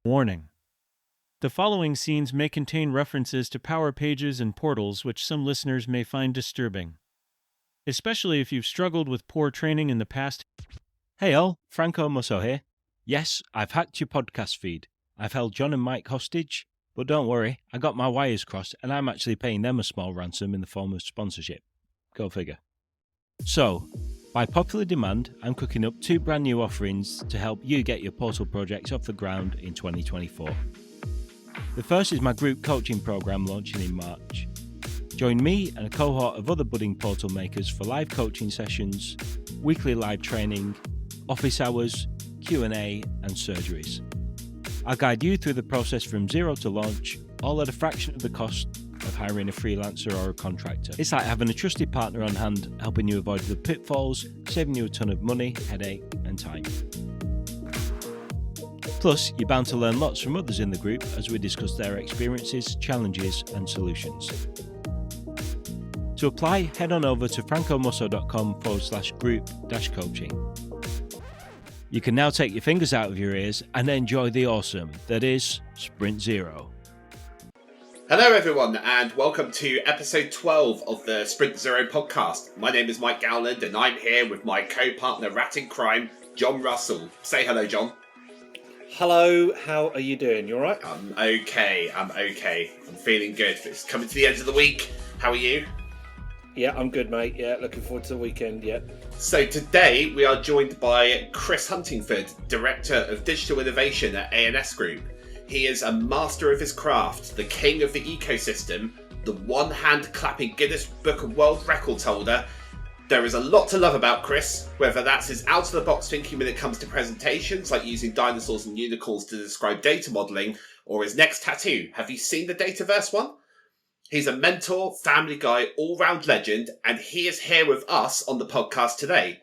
Warning. The following scenes may contain references to power pages and portals which some listeners may find disturbing, especially if you've struggled with poor training in the past. Hey all, Franco Musso here. Yes, I've hacked your podcast feed. I've held John and Mike hostage, but don't worry, I got my wires crossed and I'm actually paying them a small ransom in the form of sponsorship. Go figure. So, by popular demand, I'm cooking up 2 brand new offerings to help you get your portal projects off the ground in 2024. The first is my group coaching program launching in March. Join me and a cohort of other budding portal makers for live coaching sessions, weekly live training, office hours, Q&A, and surgeries. I'll guide you through the process from zero to launch, all at a fraction of the cost of hiring a freelancer or a contractor. It's like having a trusted partner on hand, helping you avoid the pitfalls, saving you a ton of money, headache, and time. Plus, you're bound to learn lots from others in the group as we discuss their experiences, challenges, and solutions. To apply, head on over to francomusso.com/group-coaching. You can now take your fingers out of your ears and enjoy the awesome that is Sprint Zero. Hello everyone and welcome to episode 12 of the Sprint Zero podcast. My name is Mike Gowland and I'm here with my co-partner rat in crime, John Russell. Say hello, John. Hello, how are you doing? You alright? I'm okay. I'm feeling good. It's coming to the end of the week. How are you? Yeah, I'm good, mate. Yeah, looking forward to the weekend, yeah. So today we are joined by Chris Huntingford, Director of Digital Innovation at ANS Group. He is a master of his craft, the king of the ecosystem, the one-hand clapping Guinness Book of World Records holder. There is a lot to love about Chris, whether that's his out-of-the-box thinking when it comes to presentations, like using dinosaurs and unicorns to describe data modelling, or his next tattoo. Have you seen the Dataverse one? He's a mentor, family guy, all-round legend, and he is here with us on the podcast today.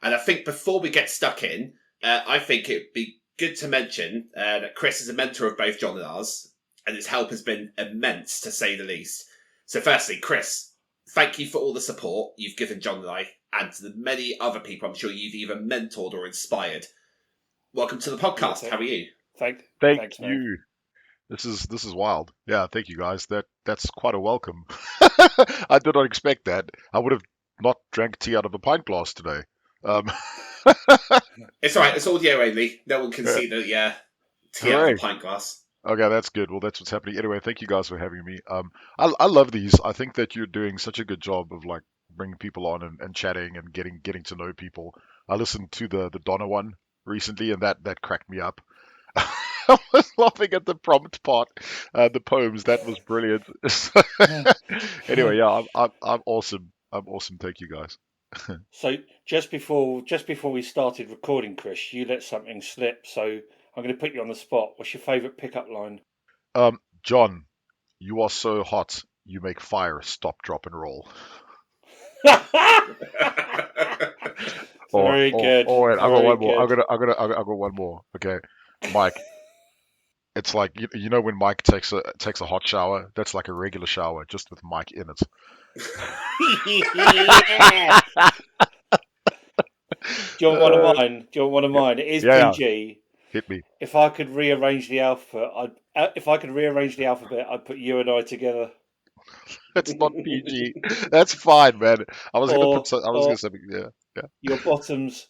And I think before we get stuck in, I think it'd be good to mention that Chris is a mentor of both John and ours, and his help has been immense, to say the least. So firstly, Chris, thank you for all the support you've given John and I, and to the many other people I'm sure you've either mentored or inspired. Welcome to the podcast. How are you? Thanks, you. mate. This is wild. Yeah, thank you guys. That's quite a welcome. I did not expect that. I would have not drank tea out of a pint glass today. It's alright, it's audio only. No one can see the tea out of a pint glass. Okay, that's good. Well, that's what's happening. Anyway, thank you guys for having me. I love these. I think that you're doing such a good job of like bringing people on and chatting and getting to know people. I listened to the Donna one recently, and that cracked me up. I was laughing at the prompt part, the poems. That was brilliant. Anyway, yeah, I'm awesome. I'm awesome. Thank you guys. So just before we started recording, Chris, you let something slip. So I'm going to put you on the spot. What's your favourite pickup line? John, you are so hot. You make fire stop, drop, and roll. Very good. Wait, I got one more. Good. I got one more. Okay, Mike. It's like you know when Mike takes a hot shower. That's like a regular shower, just with Mike in it. Yeah. Do you want one of mine? It is PG. Yeah. Hit me. If I could rearrange the alphabet, I'd put you and I together. That's not PG. That's fine, man. I was gonna say something. Yeah. Your bottoms.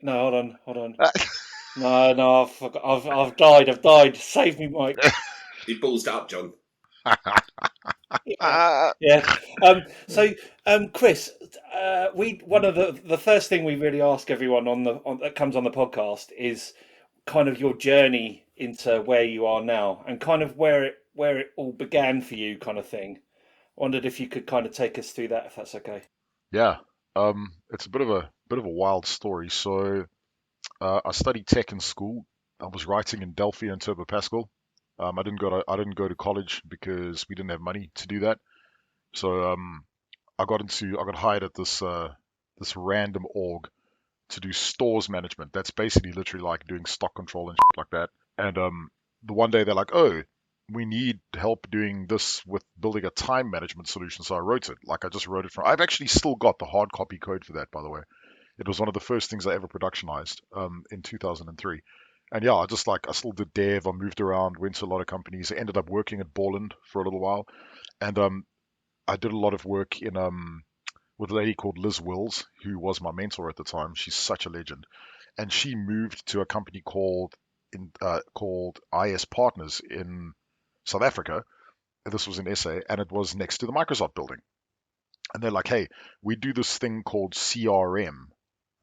No, hold on. No, I've died. Save me, Mike. He ballsed up, John. Yeah. Chris, one of the first thing we really ask everyone that comes on the podcast is kind of your journey into where you are now and kind of where it all began for you, kind of thing. Wondered if you could kind of take us through that, if that's okay. Yeah. It's a bit of a wild story. So, I studied tech in school. I was writing in Delphi and Turbo Pascal. I didn't go to college because we didn't have money to do that. So I got hired at this random org to do stores management. That's basically literally like doing stock control and shit like that. And the one day they're like, oh, we need help doing this with building a time management solution. So I wrote it. Like I just wrote it I've actually still got the hard copy code for that, by the way. It was one of the first things I ever productionized in 2003. And yeah, I still did dev. I moved around, went to a lot of companies. I ended up working at Borland for a little while, and I did a lot of work in with a lady called Liz Wills, who was my mentor at the time. She's such a legend, and she moved to a company called IS Partners in South Africa. This was in SA, and it was next to the Microsoft building. And they're like, "Hey, we do this thing called CRM."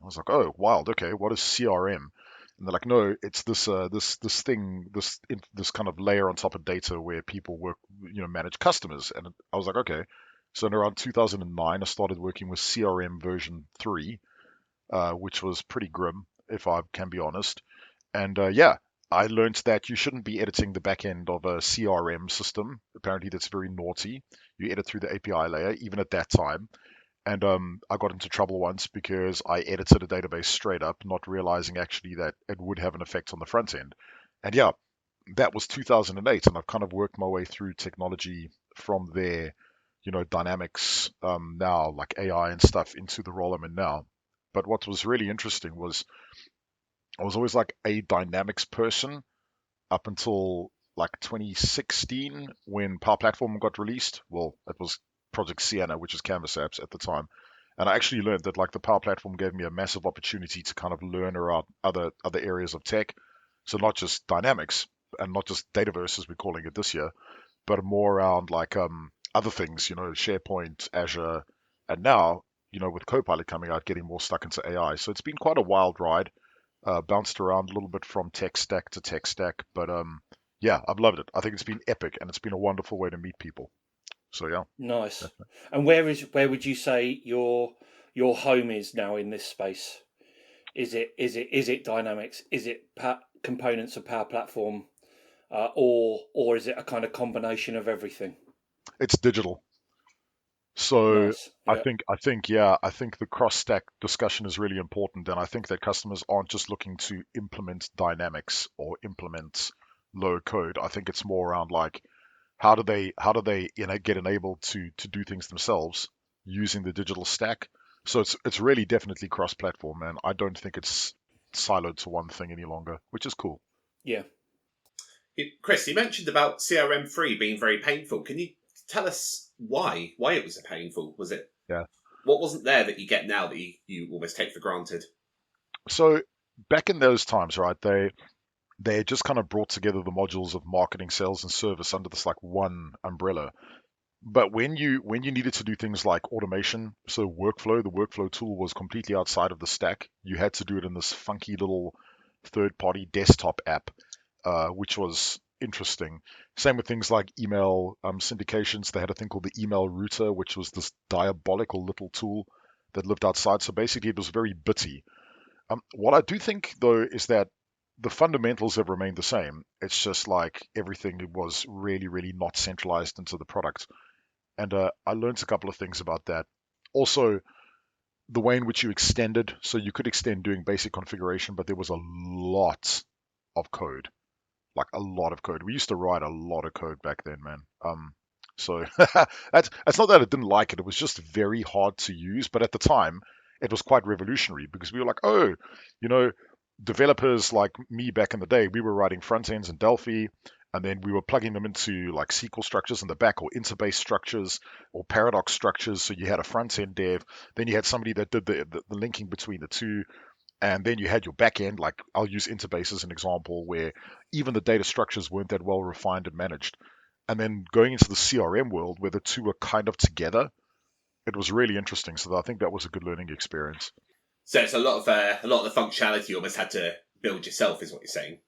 I was like, "Oh, wild. Okay, what is CRM?" And they're like, "No, it's this thing, this kind of layer on top of data where people work, manage customers." And I was like, "Okay." So in around 2009, I started working with CRM version 3, which was pretty grim, if I can be honest. And yeah, I learned that you shouldn't be editing the back end of a CRM system. Apparently, that's very naughty. You edit through the API layer, even at that time. And I got into trouble once because I edited a database straight up, not realizing actually that it would have an effect on the front end. And yeah, that was 2008, and I've kind of worked my way through technology from there, dynamics now, like AI and stuff, into the role I'm in now. But what was really interesting was I was always like a dynamics person up until like 2016 when Power Platform got released. Well, it was Project Sienna, which is Canvas apps at the time. And I actually learned that like the Power Platform gave me a massive opportunity to kind of learn around other areas of tech. So not just dynamics and not just Dataverse as we're calling it this year, but more around like other things, SharePoint, Azure, and now, with Copilot coming out, getting more stuck into AI. So it's been quite a wild ride. Bounced around a little bit from tech stack to tech stack, but yeah, I've loved it. I think it's been epic, and it's been a wonderful way to meet people. So yeah, Nice. And where would you say your home is now in this space? Is it Dynamics? Is it components of Power Platform, or is it a kind of combination of everything? it's digital. So Nice. I Yeah. think I think yeah, I think the cross stack discussion is really important, and I think that customers aren't just looking to implement dynamics or implement low code. I think it's more around like how do they get enabled to do things themselves using the digital stack. So it's really definitely cross platform, and I don't think it's siloed to one thing any longer, which is cool. Yeah. Chris, you mentioned about CRM3 being very painful. Can you tell us why it was so painful? Was it Yeah. what wasn't there that you get now that you almost take for granted? So back in those times, right, they had just kind of brought together the modules of marketing, sales, and service under this like one umbrella. But when you needed to do things like automation, so workflow, the workflow tool was completely outside of the stack. You had to do it in this funky little third-party desktop app, which was interesting. Same with things like email syndications. They had a thing called the email router, which was this diabolical little tool that lived outside. So basically, it was very bitty. What I do think, though, is that the fundamentals have remained the same. It's just like everything was really, really not centralized into the product. And I learned a couple of things about that. Also, the way in which you extended, so you could extend doing basic configuration, but there was a lot of code, like a lot of code. We used to write a lot of code back then, man. So that's not that I didn't like it. It was just very hard to use, but at the time, it was quite revolutionary because we were like, oh, you know, developers like me back in the day, we were writing front ends in Delphi, and then we were plugging them into like SQL structures in the back, or interbase structures, or paradox structures. So you had a front end dev, then you had somebody that did the linking between the two, and then you had your back end. Like I'll use interbase as an example, where even the data structures weren't that well refined and managed. And then going into the CRM world, where the two were kind of together, it was really interesting. So I think that was a good learning experience. So it's a lot of the functionality you almost had to build yourself, is what you're saying.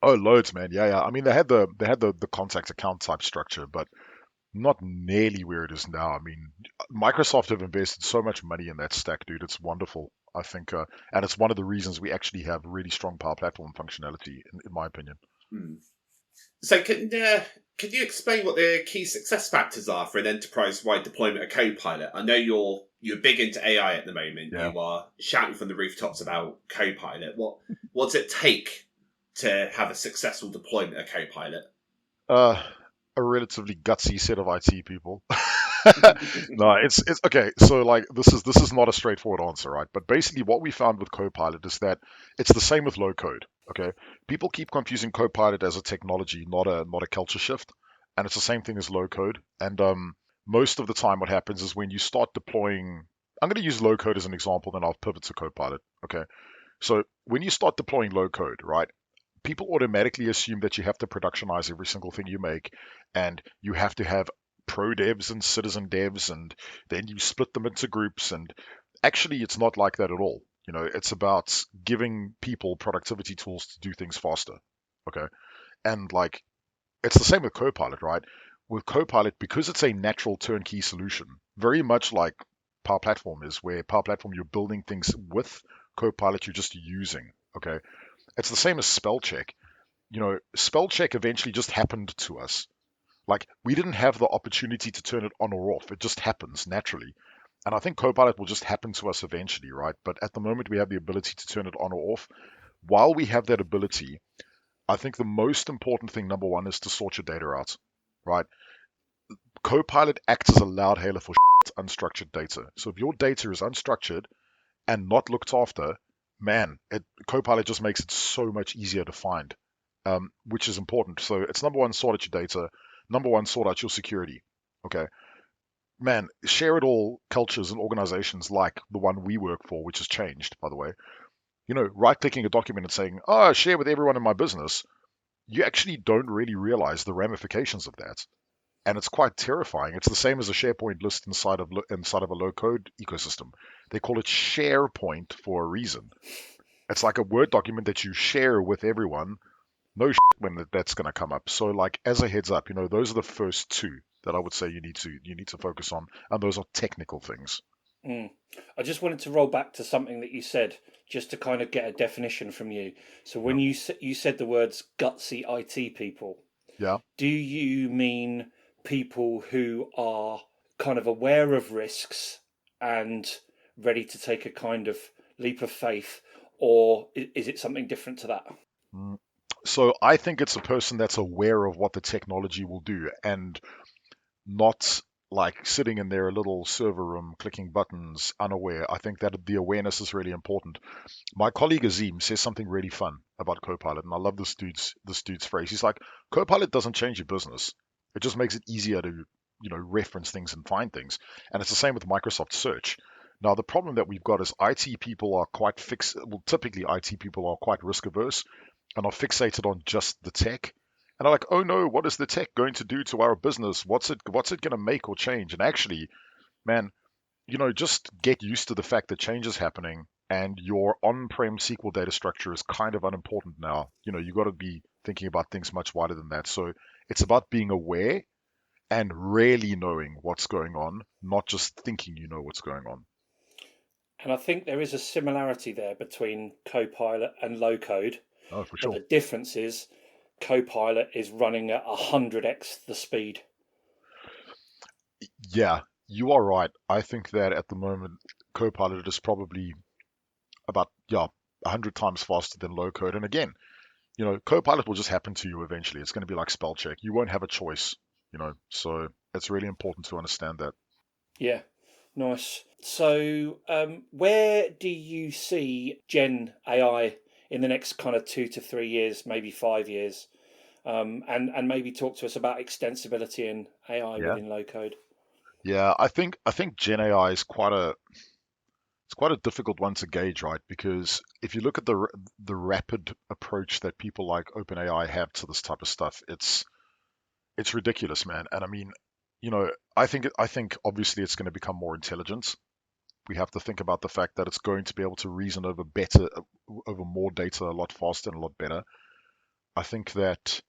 Oh, loads, man. Yeah, yeah. I mean, they had the contact account type structure, but not nearly where it is now. I mean, Microsoft have invested so much money in that stack, dude. It's wonderful. I think, and it's one of the reasons we actually have really strong Power Platform functionality, in my opinion. Hmm. So can you explain what the key success factors are for an enterprise-wide deployment of Copilot? I know you're big into AI at the moment. Yeah. You are shouting from the rooftops about Copilot. What does it take to have a successful deployment of Copilot? Uh, a relatively gutsy set of IT people. No, it's okay. So like this is not a straightforward answer, right? But basically, what we found with Copilot is that it's the same with low code. Okay, people keep confusing Copilot as a technology, not a culture shift, and it's the same thing as low code. And most of the time, what happens is when you start deploying. I'm going to use low code as an example, then I'll pivot to Copilot. Okay, so when you start deploying low code, right? People automatically assume that you have to productionize every single thing you make, and you have to have pro devs and citizen devs, and then you split them into groups. And actually, it's not like that at all. It's about giving people productivity tools to do things faster. Okay. And like, it's the same with Copilot, right? With Copilot, because it's a natural turnkey solution, very much like Power Platform is, where Power Platform you're building things with, Copilot you're just using. Okay. It's the same as spell check. Spell check eventually just happened to us. Like, we didn't have the opportunity to turn it on or off. It just happens naturally. And I think Copilot will just happen to us eventually, right? But at the moment, we have the ability to turn it on or off. While we have that ability, I think the most important thing, number one, is to sort your data out, right? Copilot acts as a loud hailer for unstructured data. So if your data is unstructured and not looked after, man, Copilot just makes it so much easier to find, which is important. So it's number one, sort out your data. Number one, sort out your security. Okay. Man, share it all cultures and organizations like the one we work for, which has changed, by the way. Right clicking a document and saying, oh, share with everyone in my business, you actually don't really realize the ramifications of that. And it's quite terrifying. It's the same as a SharePoint list inside of a low code ecosystem. They call it SharePoint for a reason. It's like a Word document that you share with everyone. No when that's going to come up. So like, as a heads up, those are the first two that I would say you need to focus on, and those are technical things. I just wanted to roll back to something that you said, just to kind of get a definition from you. So when you said the words gutsy IT people, Yeah. do you mean people who are kind of aware of risks and ready to take a kind of leap of faith, or is it something different to that? So I think it's a person that's aware of what the technology will do, and not like sitting in their little server room clicking buttons unaware. I think that the awareness is really important. My colleague Azim says something really fun about Copilot, and I love this dude's phrase. He's like, Copilot doesn't change your business. It just makes it easier to, reference things and find things. And it's the same with Microsoft Search. Now, the problem that we've got is IT people are typically IT people are quite risk averse and are fixated on just the tech. And are like, oh no, what is the tech going to do to our business? What's it going to make or change? And actually, man, just get used to the fact that change is happening, and your on-prem SQL data structure is kind of unimportant now. You got to be thinking about things much wider than that. So it's about being aware and really knowing what's going on, not just thinking you know what's going on. And I think there is a similarity there between Copilot and low code. Oh, for sure. But the difference is Copilot is running at 100x the speed. Yeah, you are right. I think that at the moment, Copilot is probably about 100 times faster than low code. And again, Copilot will just happen to you eventually. It's going to be like spell check. You won't have a choice, so it's really important to understand that. Yeah, nice. So where do you see Gen AI in the next kind of 2 to 3 years, maybe 5 years? And maybe talk to us about extensibility in AI within low code. Yeah, I think Gen AI is quite a difficult one to gauge, right? Because if you look at the rapid approach that people like OpenAI have to this type of stuff, it's ridiculous, man. And I mean, I think obviously it's going to become more intelligent. We have to think about the fact that it's going to be able to reason over more data a lot faster and a lot better. I think that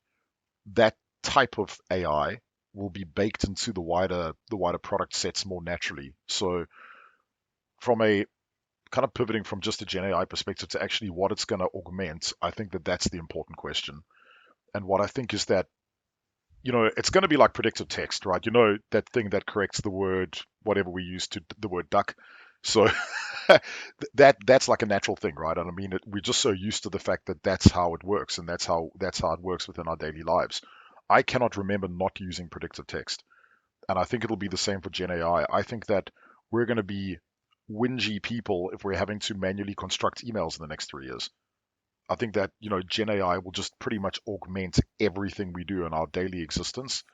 type of AI will be baked into the wider product sets more naturally. So from a kind of pivoting from just a Gen AI perspective to actually what it's going to augment, I think that that's the important question. And what I think is that, it's going to be like predictive text, right? That thing that corrects the word, whatever we use to the word duck. So that's like a natural thing, right? And I mean, we're just so used to the fact that that's how it works, and that's how it works within our daily lives. I cannot remember not using predictive text. and I think it'll be the same for Gen AI. I think that we're going to be whingy people if we're having to manually construct emails in the next 3 years. I think that, Gen AI will just pretty much augment everything we do in our daily existence.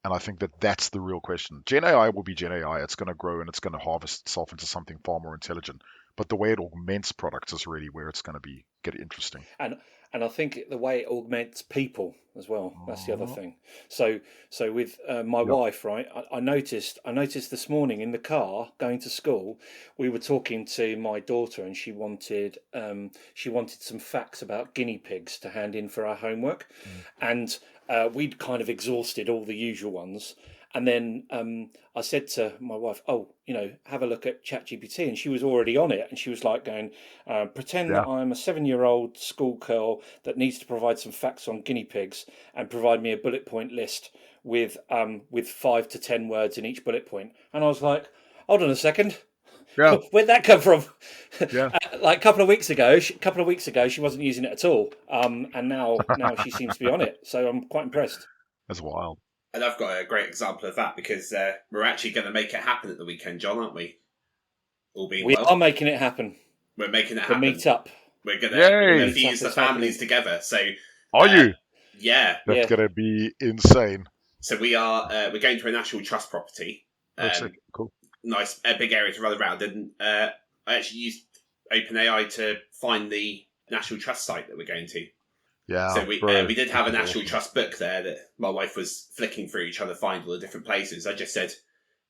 And I think that that's the real question. Gen AI will be Gen AI. It's going to grow and it's going to harvest itself into something far more intelligent. But the way it augments products is really where it's going to get interesting. And I think the way it augments people as well. That's the other thing. So with my wife, right? I noticed this morning in the car going to school, we were talking to my daughter, and she wanted some facts about guinea pigs to hand in for our homework, and we'd kind of exhausted all the usual ones. And then I said to my wife, have a look at ChatGPT. And she was already on it. And she was like going, pretend that I'm a 7-year-old schoolgirl that needs to provide some facts on guinea pigs and provide me a bullet point list with 5 to 10 words in each bullet point. And I was like, hold on a second. Yeah. Where'd that come from? Yeah. Like a couple of weeks ago, she wasn't using it at all. And now she seems to be on it. So I'm quite impressed. That's wild. And I've got a great example of that because we're actually going to make it happen at the weekend, John, aren't we? All being well. We are making it happen. We're making it happen. The meet up. We're going to fuse the families together. So, are you? Yeah. That's going to be insane. So we're going to a national trust property. Cool. Nice, a big area to run around. And I actually used OpenAI to find the national trust site that we're going to. Yeah. So we did have a national trust book there that my wife was flicking through trying to find all the different places. I just said,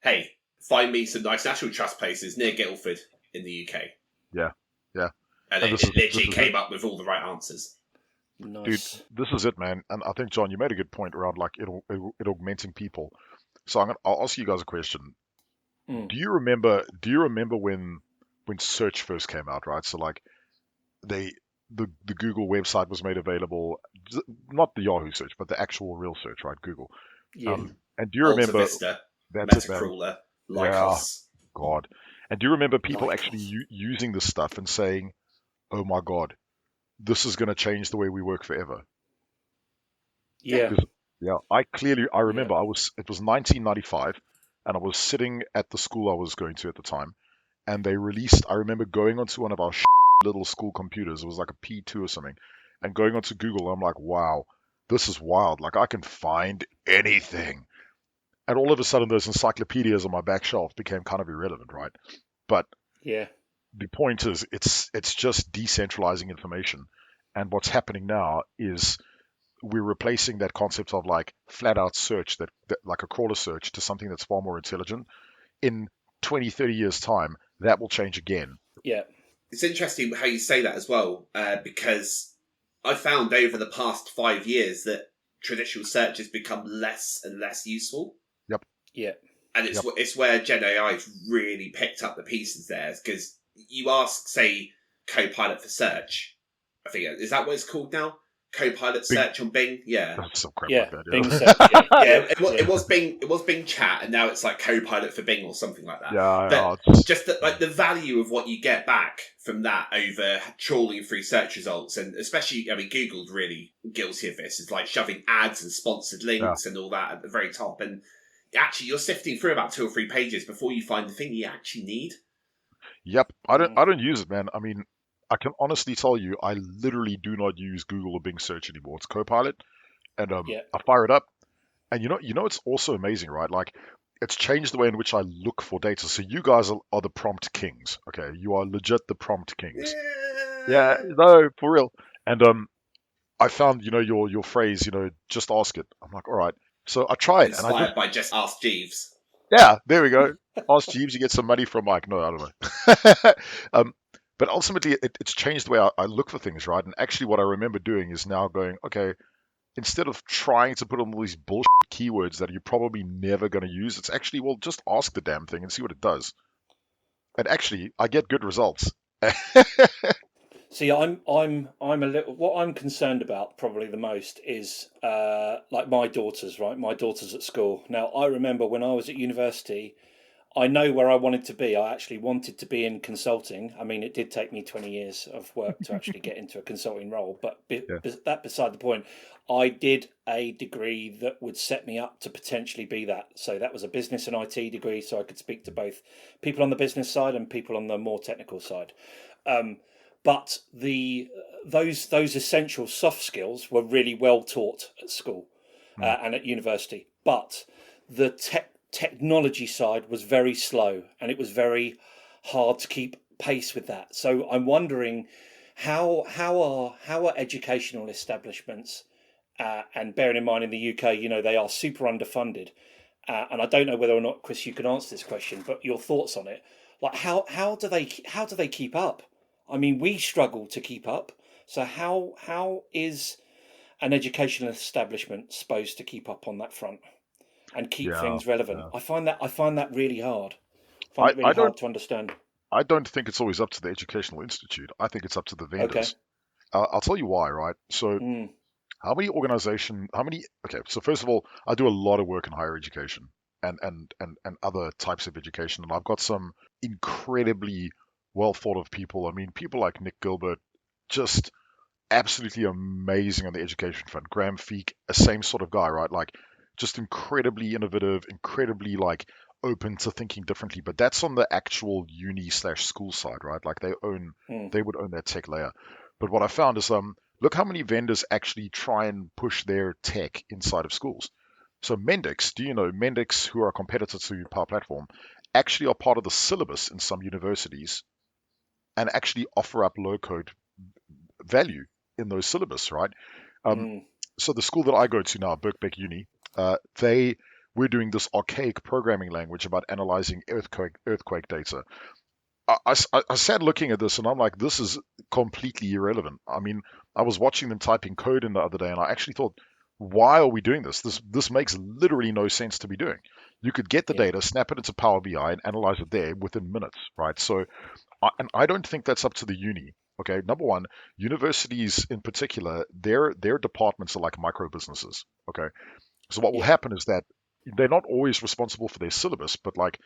hey, find me some nice national trust places near Guildford in the UK. Yeah. And it literally came up with all the right answers. Nice. Dude, this is it, man. And I think, John, you made a good point around like it augmenting people. So I'll ask you guys a question. Do you remember when search first came out, right? So like the Google website was made available, not the Yahoo search, but the actual real search, right? Google. Yeah. And do you remember Vista, that's Metacrawler, Yeah, Lycos. God. And do you remember people actually using this stuff and saying, "Oh my God, this is going to change the way we work forever"? Yeah. Yeah. I remember it was 1995, and I was sitting at the school I was going to at the time, and they released. I remember going onto one of our little school computers. It was like a P2 or something, and going onto Google. I'm like, wow, this is wild. Like I can find anything, and all of a sudden those encyclopedias on my back shelf became kind of irrelevant, right? But yeah, the point is, it's just decentralizing information, and what's happening now is we're replacing that concept of like flat out search that like a crawler search to something that's far more intelligent. In 20, 30 years time, that will change again. Yeah. It's interesting how you say that as well, because I found over the past 5 years that traditional search has become less and less useful. Yep. Yeah. And it's where Gen AI's really picked up the pieces there, because you ask, say, Copilot for search. I think, is that what it's called now? Copilot search on Bing, Some crap yeah, like that. Bing search, It was Bing Chat, and now it's like Copilot for Bing or something like that. Just the value of what you get back from that over trawling through search results, and especially, Google's really guilty of this. It's like shoving ads and sponsored links and all that at the very top, and actually you're sifting through about 2 or 3 pages before you find the thing you actually need. Yep, I don't use it, man. I mean, I can honestly tell you, I literally do not use Google or Bing search anymore. It's Copilot, and I fire it up, and it's also amazing, right? Like, it's changed the way in which I look for data. So you guys are the prompt kings, okay? You are legit the prompt kings. Yeah, no, for real. And I found, your phrase, just ask it. I'm like, all right. So I try it, Inspired by Just Ask Jeeves. Yeah, there we go. Ask Jeeves, you get some money from Mike. No, I don't know. But ultimately, it's changed the way I look for things, right? And actually, what I remember doing is now going, okay, instead of trying to put on all these bullshit keywords that you're probably never going to use, it's actually, well, just ask the damn thing and see what it does. And actually, I get good results. See, I'm a little. What I'm concerned about probably the most is like my daughters, right? My daughters at school. Now, I remember when I was at university, I know where I wanted to be. I actually wanted to be in consulting. I mean, it did take me 20 years of work to actually get into a consulting role, but Yeah. that beside the point. I did a degree that would set me up to potentially be that. So that was a business and IT degree, so I could speak to both people on the business side and people on the more technical side. But those essential soft skills were really well taught at school and at university. But the technology side was very slow, and it was very hard to keep pace with that. So I'm wondering how are educational establishments, and bearing in mind in the UK, they are super underfunded, and I don't know whether or not, Chris, you can answer this question, but your thoughts on it, like how do they keep up? I mean, we struggle to keep up. So how is an educational establishment supposed to keep up on that front and keep Yeah. things relevant? Yeah. I find that really hard. I, I don't Hard to understand. I don't think it's always up to the educational institute. I think it's up to the Okay. vendors. I'll tell you why, right? So Mm, okay, so first of all, I do a lot of work in higher education and other types of education, and I've got some incredibly well thought of people. I mean, people like Nick Gilbert, just absolutely amazing on the education front. Graham Feek, a same sort of guy, right? Like just incredibly innovative, incredibly like open to thinking differently. But that's on the actual uni slash school side, right? Like mm, they would own that tech layer. But what I found is look how many vendors actually try and push their tech inside of schools. So Mendix, do you know Mendix, who are a competitor to Power Platform, actually are part of the syllabus in some universities and actually offer up low code value in those syllabus, right? Um, mm. so the school that I go to now, Birkbeck Uni, we're doing this archaic programming language about analyzing earthquake data. I sat looking at this and I'm like, this is completely irrelevant. I mean, I was watching them typing code in the other day and I actually thought, why are we doing this? This makes literally no sense to be doing. You could get the Yeah. data, snap it into Power BI, and analyze it there within minutes, right? So, and I don't think that's up to the uni. Okay, number one, universities in particular, their departments are like micro businesses. Okay, so what will Yeah. happen is that they're not always responsible for their syllabus, but like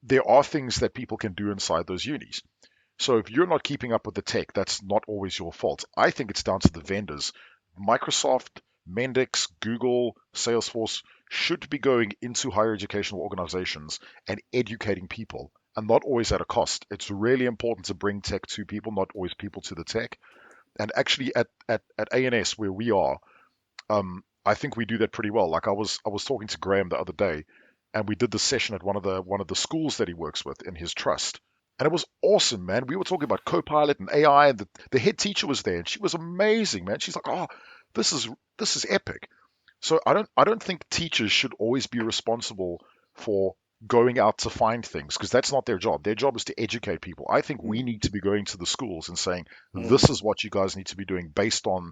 there are things that people can do inside those unis. So if you're not keeping up with the tech, that's not always your fault. I think it's down to the vendors. Microsoft, Mendix, Google, Salesforce should be going into higher educational organizations and educating people, and not always at a cost. It's really important to bring tech to people, not always people to the tech. And actually, at ANS where we are, I think we do that pretty well. Like I was talking to Graham the other day, and we did the session at one of the schools that he works with in his trust. And it was awesome, man. We were talking about Copilot and AI, and the head teacher was there, and she was amazing, man. She's like, "Oh, this is epic." So I don't think teachers should always be responsible for going out to find things because that's not their job. Their job is to educate people. I think we Mm, need to be going to the schools and saying, mm. "This is what you guys need to be doing based on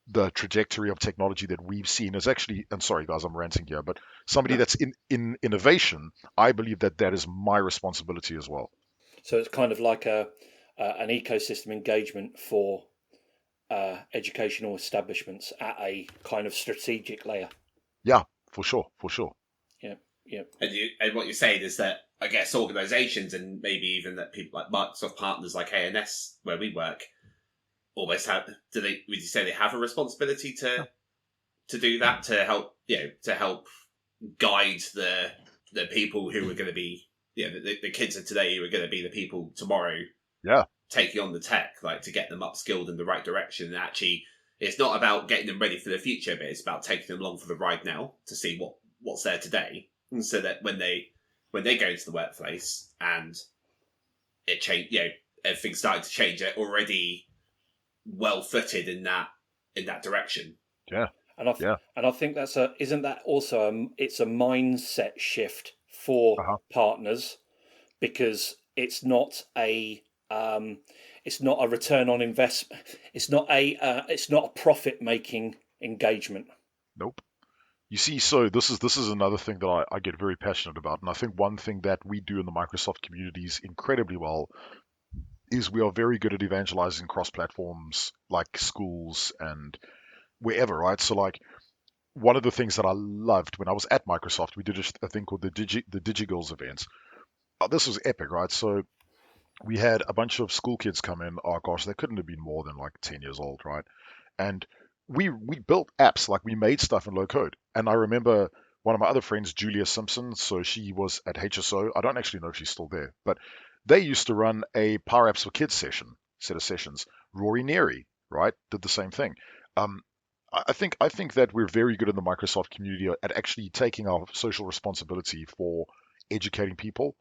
the trajectory of technology that we've seen." Is actually, and sorry guys, I'm ranting here, but somebody No. that's in innovation, I believe that is my responsibility as well. So it's kind of like an ecosystem engagement for educational establishments at a kind of strategic layer. Yeah, for sure, for sure. Yeah. Yeah. And what you're saying is that I guess organisations and maybe even that people like Microsoft partners like ANS where we work almost have would you say they have a responsibility to do that to help guide the people who are going to be the kids of today who are going to be the people tomorrow Yeah, taking on the tech, like to get them upskilled in the right direction. And actually, it's not about getting them ready for the future, but it's about taking them along for the ride now to see what's there today, and so that when they go into the workplace and it change, everything's starting to change, they're already well footed in that direction. yeah, And yeah. I think isn't that also it's a mindset shift for Uh-huh. partners, because it's not a return on investment. It's not a profit making engagement. Nope. You see, so this is another thing that I get very passionate about, and I think one thing that we do in the Microsoft communities incredibly well is we are very good at evangelizing cross platforms like schools and wherever, right? So like one of the things that I loved when I was at Microsoft, we did a thing called the DigiGirls event, this was epic, right? So we had a bunch of school kids come in. Oh gosh, they couldn't have been more than like 10 years old, right? And we built apps, like we made stuff in low code. And I remember one of my other friends, Julia Simpson, so she was at HSO. I don't actually know if she's still there, but they used to run a Power Apps for Kids set of sessions. Rory Neary, right, did the same thing. Um, I think that we're very good in the Microsoft community at actually taking our social responsibility for educating people.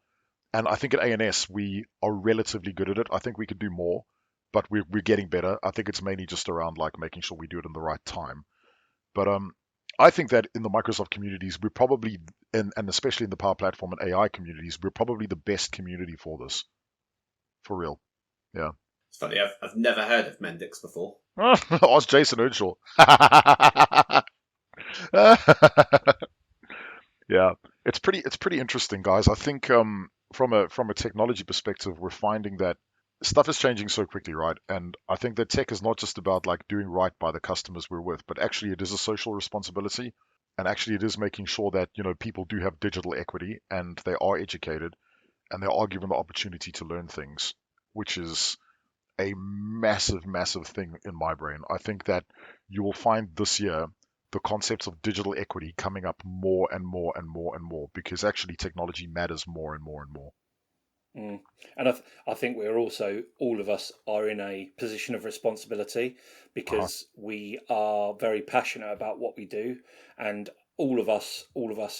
And I think at ANS we are relatively good at it. I think we could do more, but we're getting better. I think it's mainly just around like making sure we do it in the right time. But I think that in the Microsoft communities, we're probably, and especially in the Power Platform and AI communities, we're probably the best community for this, for real. Yeah. It's funny, I've never heard of Mendix before. Ask Jason Earnshaw. Yeah, it's pretty interesting, guys. I think from a technology perspective, we're finding that stuff is changing so quickly, right? And I think that tech is not just about like doing right by the customers we're with, but actually it is a social responsibility. And actually it is making sure that, people do have digital equity and they are educated and they are given the opportunity to learn things, which is a massive, massive thing in my brain. I think that you will find this year the concepts of digital equity coming up more and more and more and more because actually technology matters more and more and more. Mm. And I think we're also, all of us are in a position of responsibility because we are very passionate about what we do, and all of us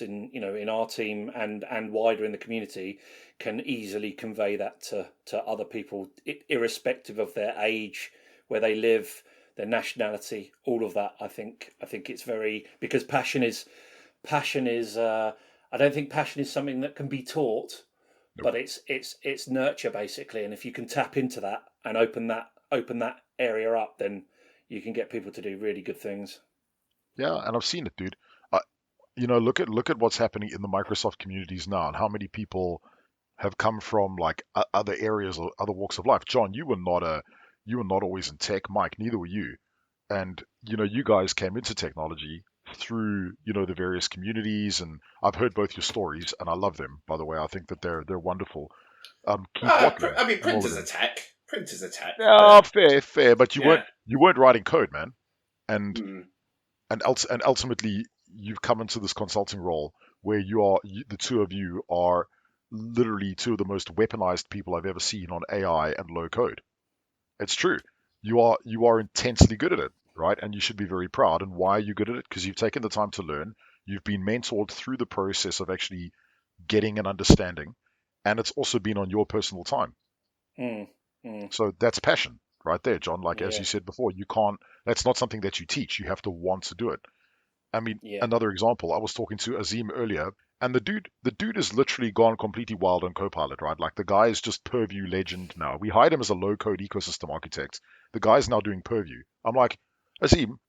in in our team and wider in the community can easily convey that to other people, irrespective of their age, where they live, their nationality, all of that. I think it's very, because passion is I don't think passion is something that can be taught, but it's nurture basically. And if you can tap into that and open that area up, then you can get people to do really good things. Yeah, and I've seen it, dude. Look at what's happening in the Microsoft communities now, and how many people have come from like other areas or other walks of life. John, you were not always in tech. Mike, neither were you. And you guys came into technology through the various communities, and I've heard both your stories, and I love them. By the way, I think that they're wonderful. Keith Watley I mean, and all of printers are them. tech. Printers are tech. Yeah, fair, but you weren't Yeah. you weren't writing code, man. And Mm. and ultimately you've come into this consulting role where the two of you are literally two of the most weaponized people I've ever seen on AI and low code. It's true. You are intensely good at it, right? And you should be very proud. And why are you good at it? Because you've taken the time to learn. You've been mentored through the process of actually getting an understanding, and it's also been on your personal time. Mm, mm, So that's passion right there, John. Like as yeah, you said before, you can't. That's not something that you teach. You have to want to do it. I mean, yeah. another example, I was talking to Azim earlier, and the dude has literally gone completely wild on Copilot, right? Like the guy is just Purview legend now. We hired him as a low-code ecosystem architect. The guy's now doing Purview. I'm like, Azim,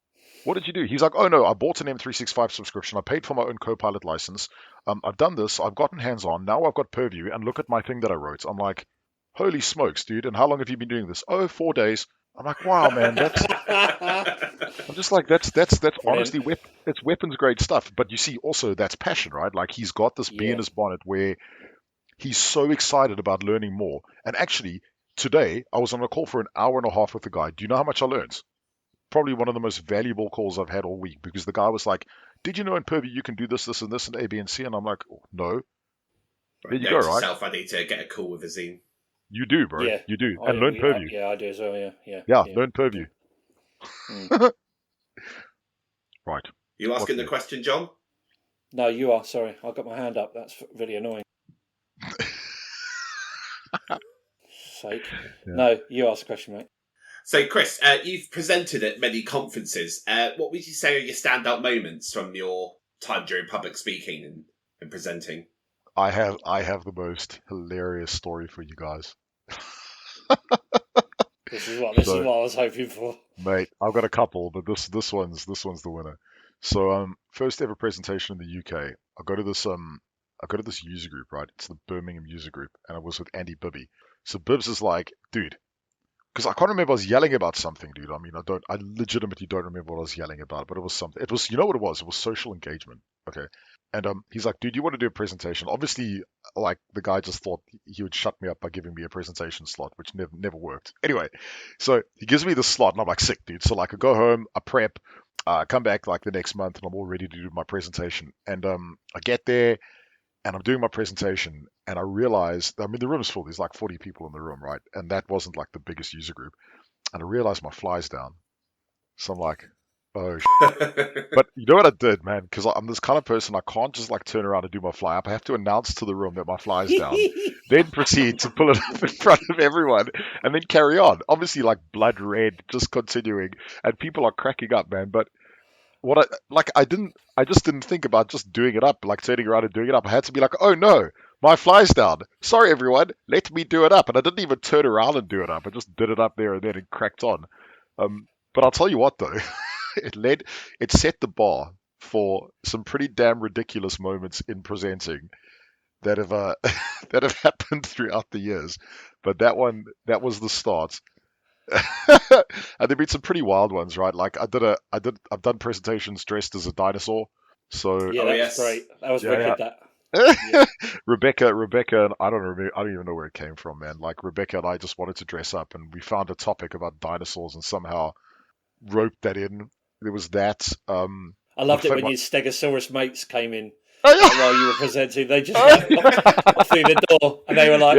what did you do? He's like, oh no, I bought an M365 subscription. I paid for my own Copilot license. I've done this. I've gotten hands-on. Now I've got Purview, and look at my thing that I wrote. I'm like, holy smokes, dude! And how long have you been doing this? Oh, 4 days. I'm like, wow, man, that's I'm just like that's Brilliant. honestly it's weapons grade stuff. But you see, also that's passion, right? Like he's got this bee in Yeah. his bonnet where he's so excited about learning more. And actually, today I was on a call for an hour and a half with the guy. Do you know how much I learned? Probably one of the most valuable calls I've had all week because the guy was like, "Did you know in Purview you can do this, this, and this, and A, B, and C?" And I'm like, oh, "No." There Right, you go, note to right? self, I need to get a call with Azim. You do, bro. Yeah. You do, and learn Purview. Yeah, I do as well. Yeah, Yeah, yeah. learn I do. Purview. Mm. Right. You What asking the next? question, John? No, you are. Sorry, I got my hand up. That's really annoying. Sake. Yeah. No, you ask a question, mate. So, Chris, you've presented at many conferences. What would you say are your standout moments from your time during public speaking and presenting? I have the most hilarious story for you guys. This is what So, I was hoping for. mate, I've got a couple, but this one's the winner. So, first ever presentation in the UK. I go to this user group, right? It's the Birmingham user group, and I was with Andy Bibby. So Bibbs is like, dude, because I can't remember, I was yelling about something, dude. I mean, I legitimately don't remember what I was yelling about, but it was something. It was, you know what it was? It was social engagement. Okay. And he's like, dude, you want to do a presentation? Obviously, like the guy just thought he would shut me up by giving me a presentation slot, which never worked. Anyway, so he gives me the slot, and I'm like, sick, dude. So like, I go home, I prep, come back like the next month, and I'm all ready to do my presentation. And I get there, and I'm doing my presentation, and I realize, I mean, the room's full. There's like 40 people in the room, right? And that wasn't like the biggest user group. And I realize my fly's down. So I'm like, oh. But you know what I did, man? Because I'm this kind of person, I can't just like turn around and do my fly up. I have to announce to the room that my fly's down, then proceed to pull it up in front of everyone, and then carry on. Obviously, like blood red, just continuing, and people are cracking up, man. But I just didn't think about just doing it up, like turning around and doing it up. I had to be like, oh no, my fly's down. Sorry, everyone, let me do it up. And I didn't even turn around and do it up. I just did it up there and then and cracked on. But I'll tell you what, though. It set the bar for some pretty damn ridiculous moments in presenting that have that have happened throughout the years. But that was the start. And there've been some pretty wild ones, right? Like I've done presentations dressed as a dinosaur. So Yeah, that was great. That was wicked. yeah. That. Yeah. Rebecca, and I don't even know where it came from, man. Like Rebecca and I just wanted to dress up, and we found a topic about dinosaurs and somehow roped that in. There was that. I loved it when your Stegosaurus mates came in Oh, yeah. while you were presenting. They just knocked through the door, and they were like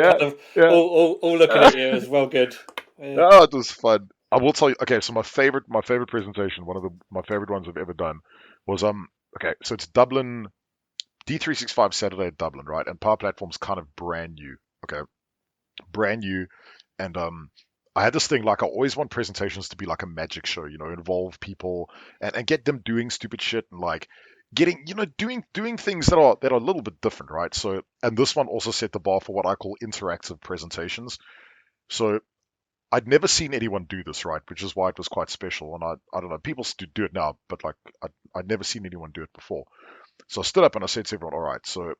all looking at you. It was well good. Yeah. Oh, it was fun. I will tell you. Okay, so my favorite presentation, one of my favorite ones I've ever done, was okay. So it's Dublin, D365 Saturday at Dublin, right? And Power Platform's kind of brand new. Okay, brand new, and I had this thing, like I always want presentations to be like a magic show, involve people and get them doing stupid shit and like getting, doing things that are a little bit different, right? So, and this one also set the bar for what I call interactive presentations. So I'd never seen anyone do this, right? Which is why it was quite special. And I don't know, people still do it now, but like I'd never seen anyone do it before. So I stood up and I said to everyone, all right, so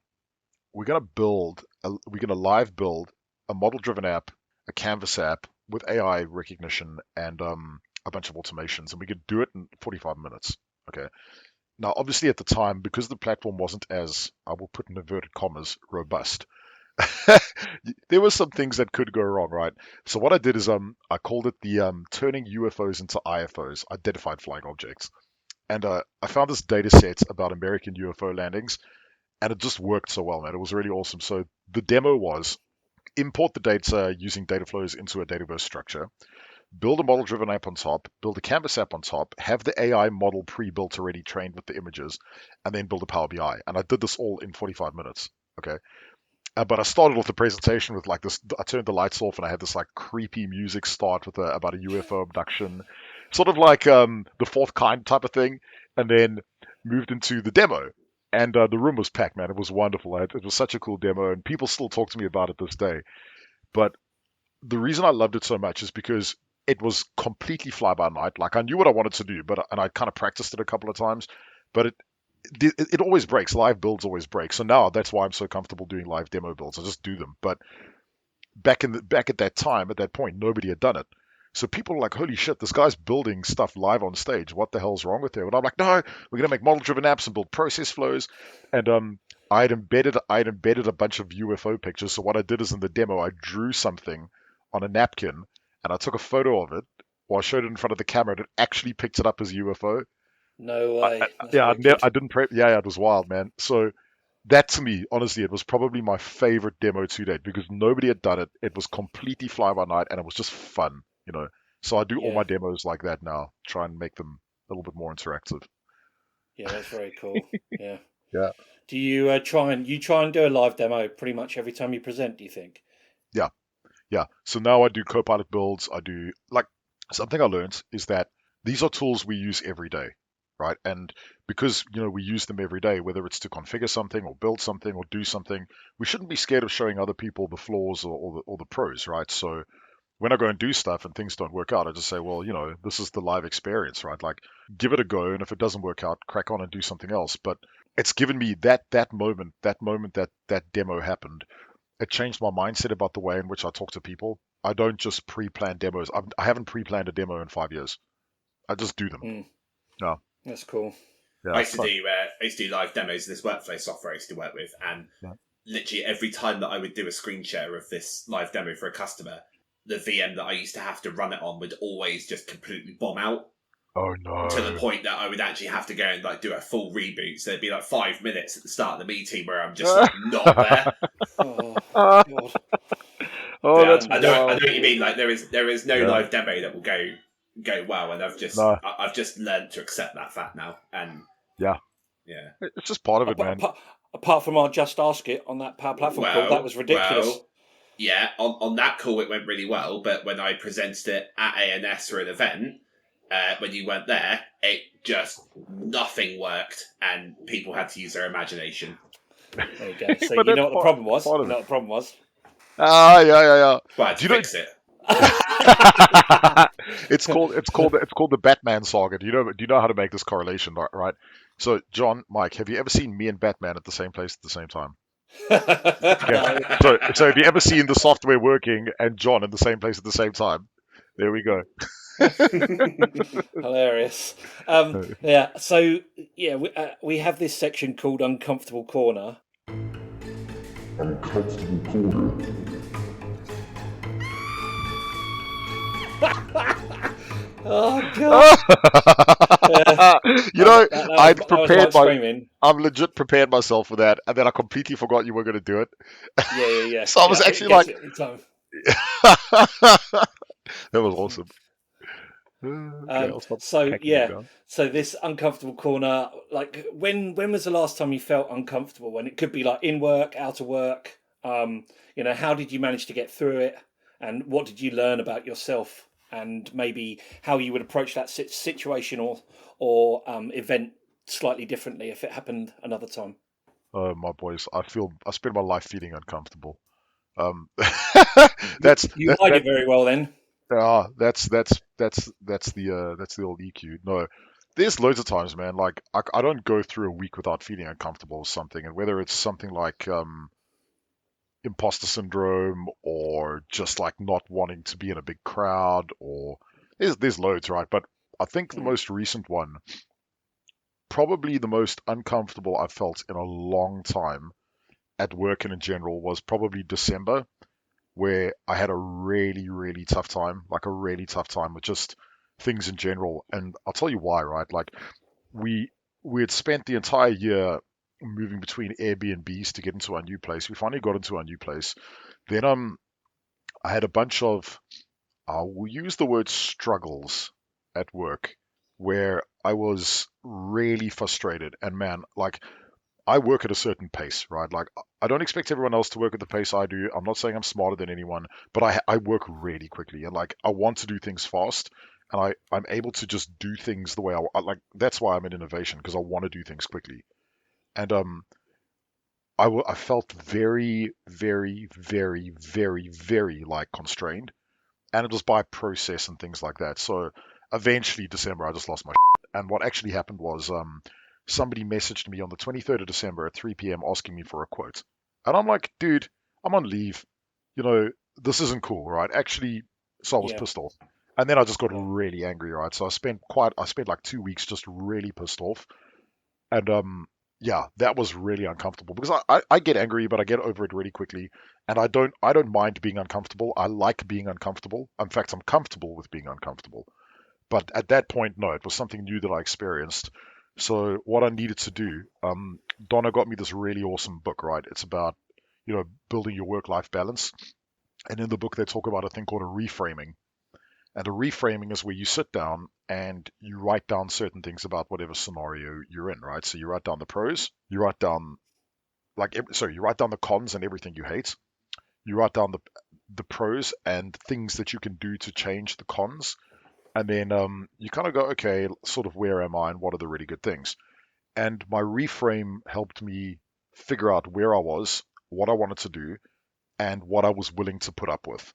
we're going to live build a model-driven app, a Canvas app with AI recognition and a bunch of automations, and we could do it in 45 minutes. Okay. Now, obviously, at the time, because the platform wasn't as, I will put in inverted commas, robust, there were some things that could go wrong, right? So what I did is I called it the turning UFOs into IFOs, identified flying objects, and I found this data set about American UFO landings, and it just worked so well, man. It was really awesome. So the demo was import the data using data flows into a Dataverse structure, build a model-driven app on top, build a Canvas app on top, have the AI model pre-built already trained with the images, and then build a Power BI. And I did this all in 45 minutes. Okay. But I started off the presentation with like this. I turned the lights off and I had this like creepy music start with about a UFO abduction, sort of like the Fourth Kind type of thing, and then moved into the demo. And the room was packed, man. It was wonderful. It was such a cool demo, and people still talk to me about it this day. But the reason I loved it so much is because it was completely fly by night. Like I knew what I wanted to do, and I kind of practiced it a couple of times, but it always breaks. Live builds always break. So now that's why I'm so comfortable doing live demo builds. I just do them. But back at that time, at that point, nobody had done it. So people were like, holy shit, this guy's building stuff live on stage. What the hell's wrong with him? And I'm like, no, we're going to make model-driven apps and build process flows. And I'd embedded a bunch of UFO pictures. So what I did is in the demo, I drew something on a napkin and I took a photo of it while I showed it in front of the camera. And it actually picked it up as a UFO. No way. I didn't prep. Yeah, it was wild, man. So that to me, honestly, it was probably my favorite demo to date because nobody had done it. It was completely fly by night and it was just fun. So I do all my demos like that now, try and make them a little bit more interactive. Yeah, that's very cool. Yeah. Yeah. Do you try and do a live demo pretty much every time you present, do you think? Yeah. So now I do Copilot builds. I do like something I learned is that these are tools we use every day, right? And because we use them every day, whether it's to configure something or build something or do something, we shouldn't be scared of showing other people the flaws or the pros, right? So when I go and do stuff and things don't work out, I just say, well, this is the live experience, right? Like, give it a go, and if it doesn't work out, crack on and do something else. But it's given me that moment that demo happened. It changed my mindset about the way in which I talk to people. I don't just pre-plan demos. I haven't pre-planned a demo in 5 years. I just do them. Mm. No. That's cool. Yeah, I it's used to fun. do live demos of this workflow software I used to work with, and Yeah. literally every time that I would do a screen share of this live demo for a customer, the VM that I used to have to run it on would always just completely bomb out. Oh To the no. point that I would actually have to go and like do a full reboot. So there'd be like 5 minutes at the start of the meeting where I'm just like not there. Oh oh, God. that's I know wild. what you mean. Like there is no Yeah. live demo that will go well, and I've No. just learned to accept that fact now. And Yeah. yeah, It's just part of it, man. Apart from our Just Ask It on that Power Platform call, that was ridiculous. Yeah, on that call it went really well, but when I presented it at ANS for an event, when you weren't there, it just nothing worked, and people had to use their imagination. There you go. So But you know that's what the problem was. part You of know it. what the problem was. Yeah. Well, I had to Do you know- fix it. it's called the Batman saga. Do you know how to make this correlation, right? So, John, Mike, have you ever seen me and Batman at the same place at the same time? No. So have you ever seen the software working and John in the same place at the same time? There we go. Hilarious. Yeah. So yeah, we have this section called Uncomfortable Corner. Uncomfortable corner. Oh God! You know, That was like screaming. I'm legit prepared myself for that, and then I completely forgot you were going to do it. Yeah. So I was Yeah, actually it like, gets it every time. that was awesome. Okay, I'll stop So hacking you down. so this uncomfortable corner, like when was the last time you felt uncomfortable? And it could be like in work, out of work. How did you manage to get through it, and what did you learn about yourself, and maybe how you would approach that situation or event slightly differently if it happened another time? Oh, my boys, I spend my life feeling uncomfortable. That's You hide it very well then. that's the old EQ. No, there's loads of times, man. Like I don't go through a week without feeling uncomfortable with something, and whether it's something like imposter syndrome or just like not wanting to be in a big crowd, or there's loads, right? But I think the most recent one, probably the most uncomfortable I've felt in a long time at work and in general, was probably December, where I had a really, really tough time, like a really tough time with just things in general. And I'll tell you why, right? Like we had spent the entire year moving between Airbnbs to get into our new place. We finally got into our new place. Then I had a bunch of we'll use the word struggles at work, where I was really frustrated. And man, like I work at a certain pace, right? Like I don't expect everyone else to work at the pace I do. I'm not saying I'm smarter than anyone, but I work really quickly, and like I want to do things fast, and I'm able to just do things the way I like. That's why I'm in innovation, because I want to do things quickly. And I felt very, very, very, very, very like constrained, and it was by process and things like that. So eventually, December, I just lost my shit. And what actually happened was somebody messaged me on the 23rd of December at 3 p.m. asking me for a quote. And I'm like, dude, I'm on leave. This isn't cool, right? Actually, so I was pissed off. And then I just got really angry, right? So I spent like 2 weeks just really pissed off. And yeah, that was really uncomfortable, because I get angry, but I get over it really quickly. And I don't mind being uncomfortable. I like being uncomfortable. In fact, I'm comfortable with being uncomfortable. But at that point, no, it was something new that I experienced. So what I needed to do, Donna got me this really awesome book, right? It's about, building your work-life balance. And in the book, they talk about a thing called a reframing. And a reframing is where you sit down and you write down certain things about whatever scenario you're in, right? So you write down the pros, you write down you write down the cons and everything you hate. You write down the pros and things that you can do to change the cons. And then you kind of go, okay, sort of where am I and what are the really good things? And my reframe helped me figure out where I was, what I wanted to do, and what I was willing to put up with.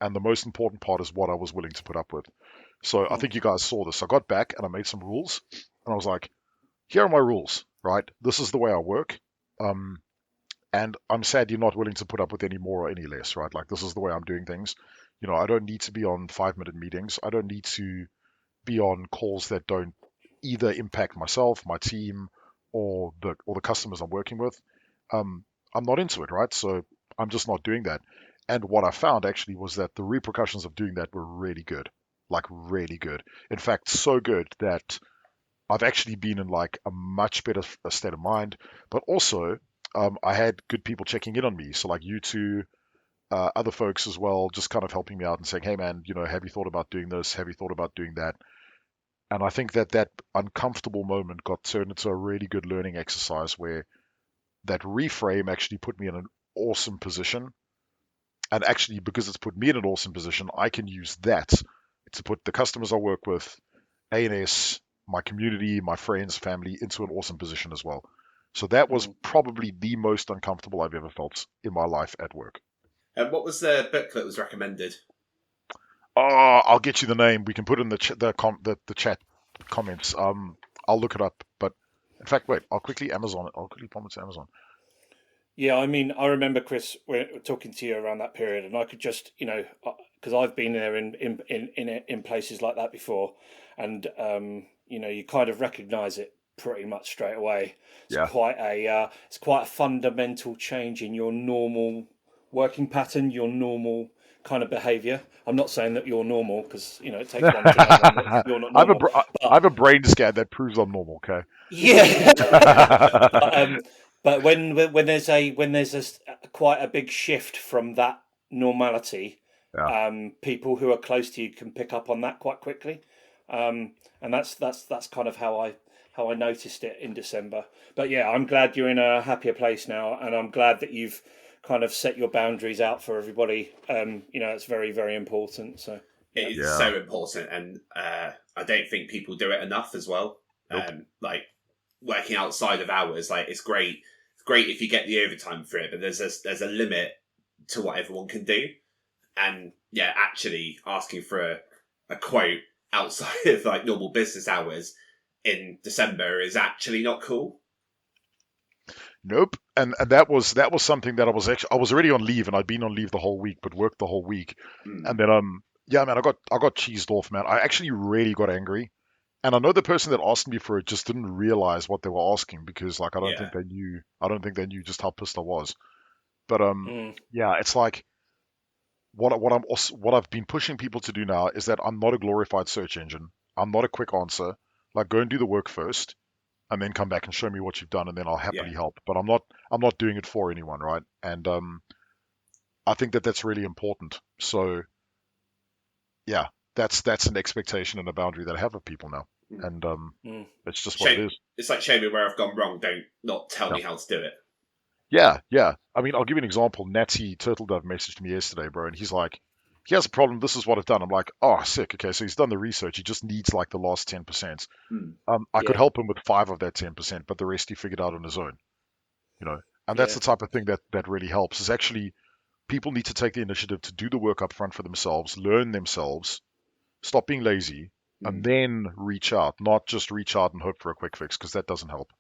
And the most important part is what I was willing to put up with. So I think you guys saw this. I got back and I made some rules, and I was like, here are my rules, right? This is the way I work. And I'm sad you're not willing to put up with any more or any less, right? Like, this is the way I'm doing things. I don't need to be on 5-minute meetings. I don't need to be on calls that don't either impact myself, my team, or the customers I'm working with, I'm not into it, right? So I'm just not doing that. And what I found actually was that the repercussions of doing that were really good, like really good. In fact, so good that I've actually been in like a much better state of mind. But also, I had good people checking in on me. So like you two, other folks as well, just kind of helping me out and saying, "Hey man, have you thought about doing this? Have you thought about doing that?" And I think that that uncomfortable moment got turned into a really good learning exercise where that reframe actually put me in an awesome position. And actually, because it's put me in an awesome position, I can use that to put the customers I work with, ANS, my community, my friends, family into an awesome position as well. So that was probably the most uncomfortable I've ever felt in my life at work. And what was the book that was recommended? Oh, I'll get you the name. We can put it in the chat comments. I'll look it up. But in fact, wait, I'll quickly Amazon it. I'll quickly promise Amazon. Yeah, I mean, I remember Chris talking to you around that period, and I could just, because I've been there in places like that before, and you kind of recognise it pretty much straight away. It's Yeah. quite a fundamental change in your normal working pattern, your normal kind of behaviour. I'm not saying that you're normal because it takes one to know one that you're not normal. I have a brain scan that proves I'm normal. Okay. Yeah. But when there's quite a big shift from that normality, Yeah. people who are close to you can pick up on that quite quickly, and that's kind of how I noticed it in December. But yeah, I'm glad you're in a happier place now, and I'm glad that you've kind of set your boundaries out for everybody. It's very, very important. So it is so important, and I don't think people do it enough as well. Nope. Like working outside of hours, like it's great. It's great if you get the overtime for it, but there's a limit to what everyone can do. And yeah, actually asking for a quote outside of like normal business hours in December is actually not cool. Nope. And that was something that I was already on leave, and I'd been on leave the whole week, but worked the whole week. And then yeah, man, I got cheesed off, man. I actually really got angry. And I know the person that asked me for it just didn't realize what they were asking, because like I don't think they knew just how pissed I was. But yeah, it's like what I've been pushing people to do now is that I'm not a glorified search engine. I'm not a quick answer. Like, go and do the work first, and then come back and show me what you've done, and then I'll happily help. But I'm not doing it for anyone, right? And I think that that's really important. So yeah, that's an expectation and a boundary that I have of people now, and it's just what it is. It's like, show me where I've gone wrong. Don't not tell me how to do it. Yeah. I mean, I'll give you an example. Natty Turtledove messaged me yesterday, bro, and he's like, he has a problem. This is what I've done. I'm like, oh, sick. Okay, so he's done the research. He just needs like the last 10%. I could help him with 5 of that 10%, but the rest he figured out on his own. And that's the type of thing that really helps. Is actually people need to take the initiative to do the work up front for themselves, learn themselves, stop being lazy, and then reach out. Not just reach out and hope for a quick fix, because that doesn't help.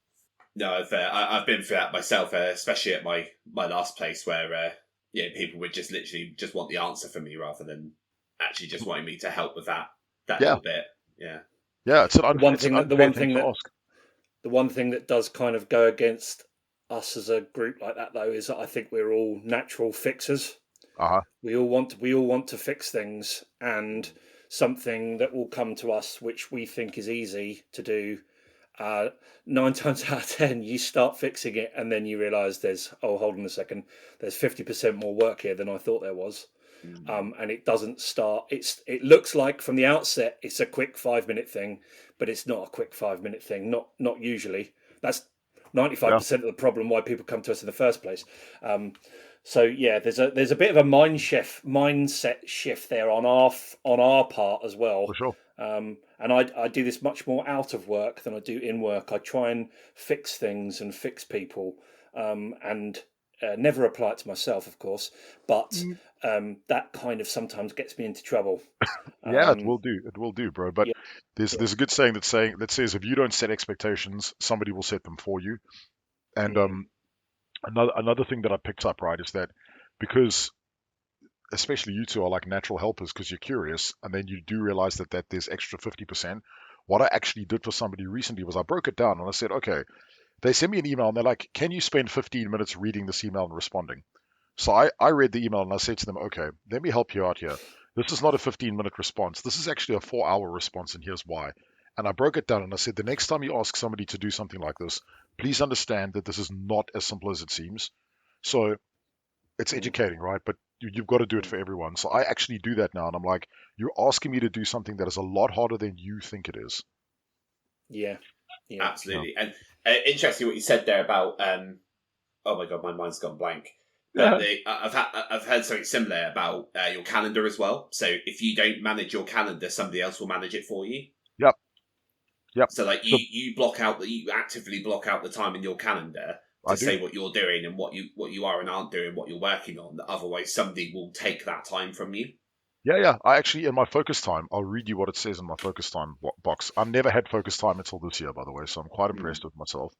No, I've been through that myself, especially at my last place where people would just literally just want the answer from me rather than actually just wanting me to help with that little bit. Yeah. It's the one thing that does kind of go against us as a group like that, though, is that I think we're all natural fixers. We all want to fix things, and something that will come to us which we think is easy to do. 9 times out of 10, you start fixing it, and then you realise hold on a second, there's 50% more work here than I thought there was. And it doesn't start. It looks like from the outset it's a quick 5-minute thing, but it's not a quick 5-minute thing. Not usually. That's 95% of the problem why people come to us in the first place. So yeah, there's a bit of a mindset shift there on our part as well. For sure. And I do this much more out of work than I do in work. I try and fix things and fix people, and never apply it to myself, of course. But that kind of sometimes gets me into trouble. It will do. It will do, bro. But there's a good saying that says if you don't set expectations, somebody will set them for you. And another thing that I picked up, right, is that because especially you two are like natural helpers because you're curious, and then you do realize that there's extra 50%. what I actually did for somebody recently was I broke it down and I said, okay, they send me an email and they're like, can you spend 15 minutes reading this email and responding? So I read the email and I said to them, okay, let me help you out here. This is not a 15-minute response. This is actually a 4-hour response, and here's why. And I broke it down and I said, the next time you ask somebody to do something like this, please understand that this is not as simple as it seems. So it's educating, right? But you've got to do it for everyone. So I actually do that now. And I'm like, you're asking me to do something that is a lot harder than you think it is. Yeah. Absolutely. And interesting what you said there about, oh my God, my mind's gone blank. But I've heard something similar about your calendar as well. So if you don't manage your calendar, somebody else will manage it for you. Yep. So like you actively block out the time in your calendar to say what you're doing and what you are and aren't doing, what you're working on. Otherwise, somebody will take that time from you. Yeah. I actually, in my focus time, I'll read you what it says in my focus time box. I've never had focus time until this year, by the way, so I'm quite impressed with myself.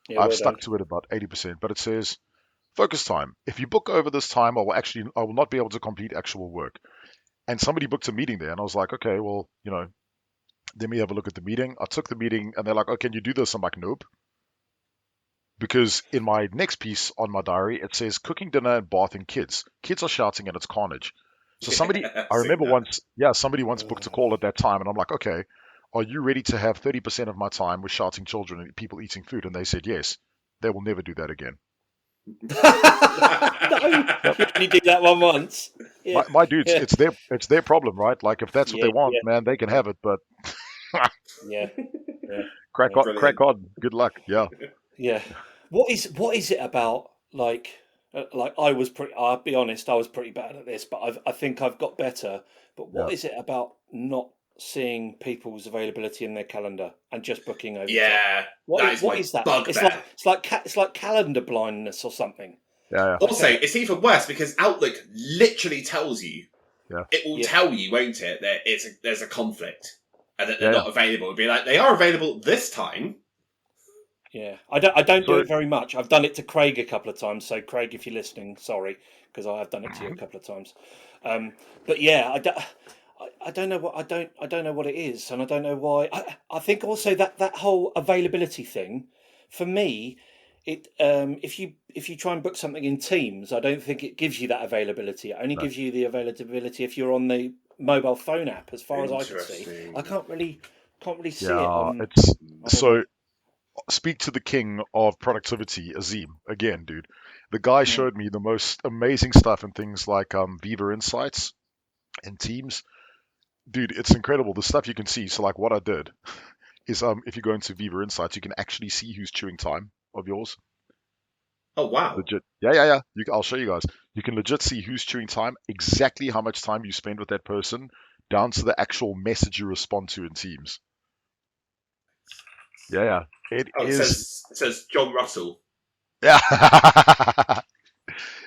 Yeah, I've stuck to it about 80%, but it says, focus time. If you book over this time, I will not be able to complete actual work. And somebody booked a meeting there, and I was like, okay, well, let me have a look at the meeting. I took the meeting, and they're like, oh, can you do this? I'm like, nope. Because in my next piece on my diary, it says cooking dinner and bathing kids. Kids are shouting and it's carnage. So I remember somebody once booked a call at that time, and I'm like, okay, are you ready to have 30% of my time with shouting children and people eating food? And they said yes. They will never do that again. No, you only did that one once. Yeah. My dudes, it's their problem, right? Like if that's what they want, man, they can have it. But crack on. Good luck. Yeah. Yeah. What is it about like I'll be honest, I was pretty bad at this, but I think I've got better. But what is it about not seeing people's availability in their calendar and just booking over? Yeah. What is that? It's like calendar blindness or something. Yeah. Also, it's even worse because Outlook literally tells you. Yeah. It will tell you, won't it, that there's a conflict and that they're not available. It'll be like, they are available this time. Yeah, I don't do it very much. I've done it to Craig a couple of times. So Craig, if you're listening, sorry, because I have done it to you a couple of times. But yeah, I don't know what I don't know what it is, and I don't know why. I think also that whole availability thing, for me, it if you try and book something in Teams, I don't think it gives you that avavilability. It only gives you the availability if you're on the mobile phone app. As far as I can see, I can't really see it. Speak to the king of productivity, Azim. Again, dude. The guy showed me the most amazing stuff in things like Viva Insights and Teams. Dude, it's incredible. The stuff you can see. So like what I did is if you go into Viva Insights, you can actually see who's chewing time of yours. Oh, wow. Legit. Yeah. I'll show you guys. You can legit see who's chewing time, exactly how much time you spend with that person, down to the actual message you respond to in Teams. Yeah. It says John Russell. Yeah.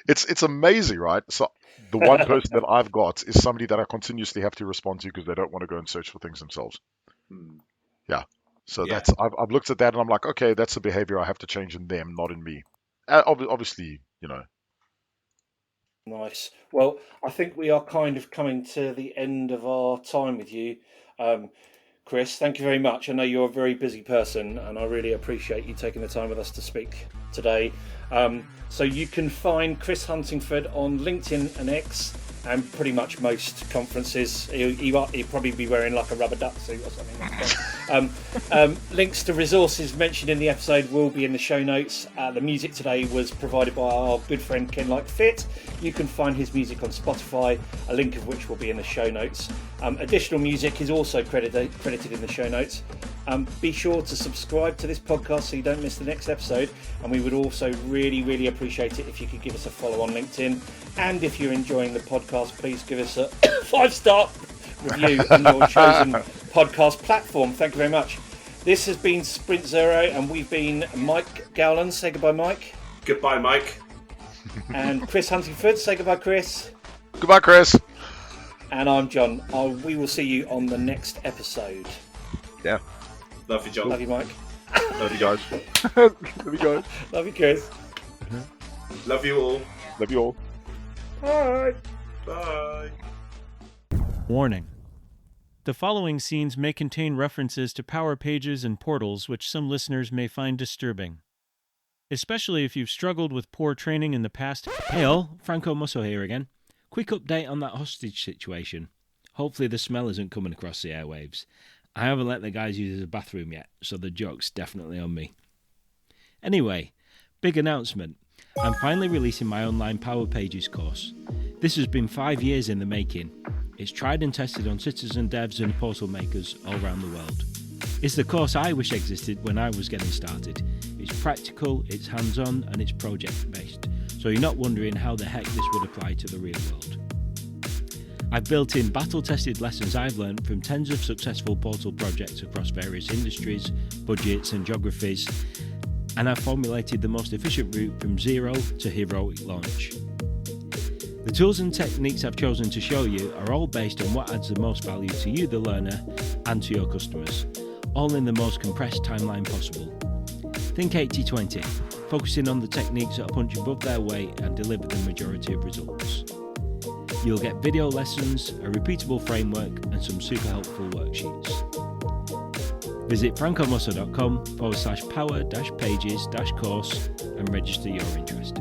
It's amazing, right? So the one person that I've got is somebody that I continuously have to respond to because they don't want to go and search for things themselves. Yeah. So I've looked at that and I'm like, okay, that's a behavior I have to change in them, not in me. Obviously, Nice. Well, I think we are kind of coming to the end of our time with you. Chris, thank you very much. I know you're a very busy person and I really appreciate you taking the time with us to speak today. So you can find Chris Huntingford on LinkedIn and X and pretty much most conferences. He'll probably be wearing like a rubber duck suit or something like that. Links to resources mentioned in the episode will be in the show notes. The music today was provided by our good friend Ken Like Fit. You can find his music on Spotify, a link of which will be in the show notes. Additional music is also credited in the show notes. Be sure to subscribe to this podcast so you don't miss the next episode, and we would also really, really appreciate it if you could give us a follow on LinkedIn. And if you're enjoying the podcast, please give us a 5-star review on your chosen podcast platform. Thank you very much. This has been Sprint Zero, and we've been Mike Gowland. Say goodbye, Mike. Goodbye, Mike. And Chris Huntingford. Say goodbye, Chris. Goodbye, Chris. And I'm John. We will see you on the next episode. Yeah. Love you, John. Love you, Mike. Love you guys. Love you guys. Love you, Chris. Love you all. Love you all. Bye. Bye. Warning. The following scenes may contain references to power pages and portals which some listeners may find disturbing, especially if you've struggled with poor training in the past. Hey all, Franco Musso here again. Quick update on that hostage situation. Hopefully the smell isn't coming across the airwaves. I haven't let the guys use the bathroom yet, so the joke's definitely on me. Anyway, big announcement. I'm finally releasing my online Power Pages course. This has been 5 years in the making. It's tried and tested on citizen devs and portal makers all around the world. It's the course I wish existed when I was getting started. It's practical, it's hands-on, and it's project-based, so you're not wondering how the heck this would apply to the real world. I've built in battle-tested lessons I've learned from tens of successful portal projects across various industries, budgets, and geographies, and I've formulated the most efficient route from zero to heroic launch. The tools and techniques I've chosen to show you are all based on what adds the most value to you, the learner, and to your customers, all in the most compressed timeline possible. Think 80-20, focusing on the techniques that punch above their weight and deliver the majority of results. You'll get video lessons, a repeatable framework, and some super helpful worksheets. Visit francomusso.com/power-pages-course and register your interest.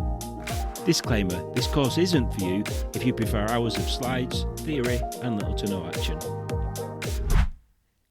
Disclaimer, this course isn't for you if you prefer hours of slides, theory, and little to no action.